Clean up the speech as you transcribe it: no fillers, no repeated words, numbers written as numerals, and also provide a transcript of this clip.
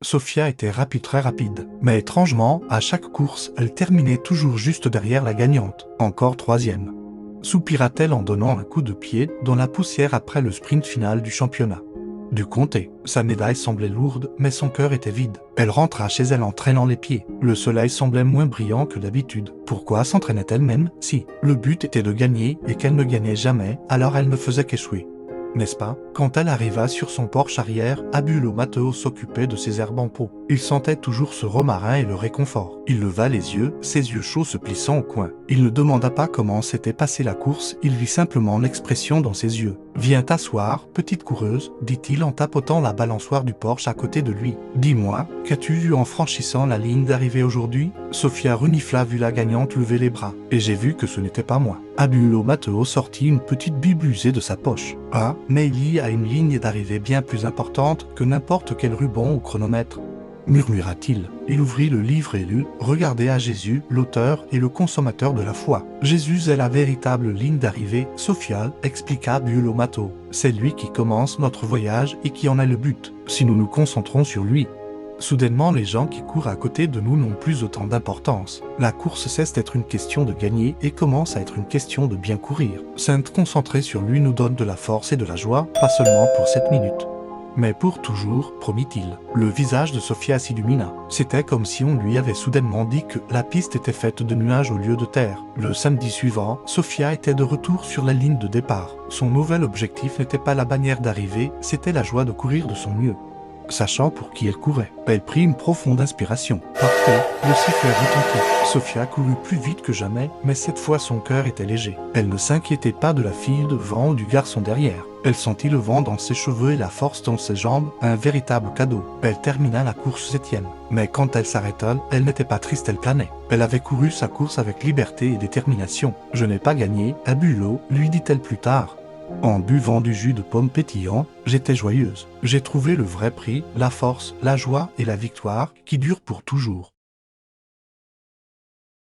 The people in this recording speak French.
Sophia était rapide, très rapide. Mais étrangement, à chaque course, elle terminait toujours juste derrière la gagnante. Encore troisième. Soupira-t-elle en donnant un coup de pied dans la poussière après le sprint final du championnat. Du comté, sa médaille semblait lourde, mais son cœur était vide. Elle rentra chez elle en traînant les pieds. Le soleil semblait moins brillant que d'habitude. Pourquoi s'entraînait-elle même si le but était de gagner et qu'elle ne gagnait jamais, alors elle ne faisait qu'échouer? N'est-ce pas? Quand elle arriva sur son porche arrière, Abulo Matteo s'occupait de ses herbes en pot. Il sentait toujours ce romarin et le réconfort. Il leva les yeux, ses yeux chauds se plissant au coin. Il ne demanda pas comment s'était passée la course, il vit simplement l'expression dans ses yeux. « Viens t'asseoir, petite coureuse », dit-il en tapotant la balançoire du Porsche à côté de lui. « Dis-moi, qu'as-tu vu en franchissant la ligne d'arrivée aujourd'hui ?» Sophia renifla vu la gagnante lever les bras. « Et j'ai vu que ce n'était pas moi. » Abulo Matteo sortit une petite Bible usée de sa poche. « Ah, mais il y a une ligne d'arrivée bien plus importante que n'importe quel ruban ou chronomètre. » murmura-t-il. Il ouvrit le livre et lut « Regardez à Jésus, l'auteur et le consommateur de la foi. Jésus est la véritable ligne d'arrivée, Sophia, expliqua Abulo Matteo. C'est lui qui commence notre voyage et qui en est le but, si nous nous concentrons sur lui. » Soudainement, les gens qui courent à côté de nous n'ont plus autant d'importance. La course cesse d'être une question de gagner et commence à être une question de bien courir. S'être concentré sur lui nous donne de la force et de la joie, pas seulement pour 7 minutes. Mais pour toujours, promit-il. Le visage de Sophia s'illumina. C'était comme si on lui avait soudainement dit que la piste était faite de nuages au lieu de terre. Le samedi suivant, Sophia était de retour sur la ligne de départ. Son nouvel objectif n'était pas la bannière d'arrivée, c'était la joie de courir de son mieux. Sachant pour qui elle courait, elle prit une profonde inspiration. Parfait, le sifflet retentit. Sophia courut plus vite que jamais, mais cette fois son cœur était léger. Elle ne s'inquiétait pas de la fille devant ou du garçon derrière. Elle sentit le vent dans ses cheveux et la force dans ses jambes, un véritable cadeau. Elle termina la course 7e. Mais quand elle s'arrêta, elle n'était pas triste, elle planait. Elle avait couru sa course avec liberté et détermination. « Je n'ai pas gagné, Abulo », lui dit-elle plus tard. En buvant du jus de pomme pétillant, j'étais joyeuse. J'ai trouvé le vrai prix, la force, la joie et la victoire qui durent pour toujours.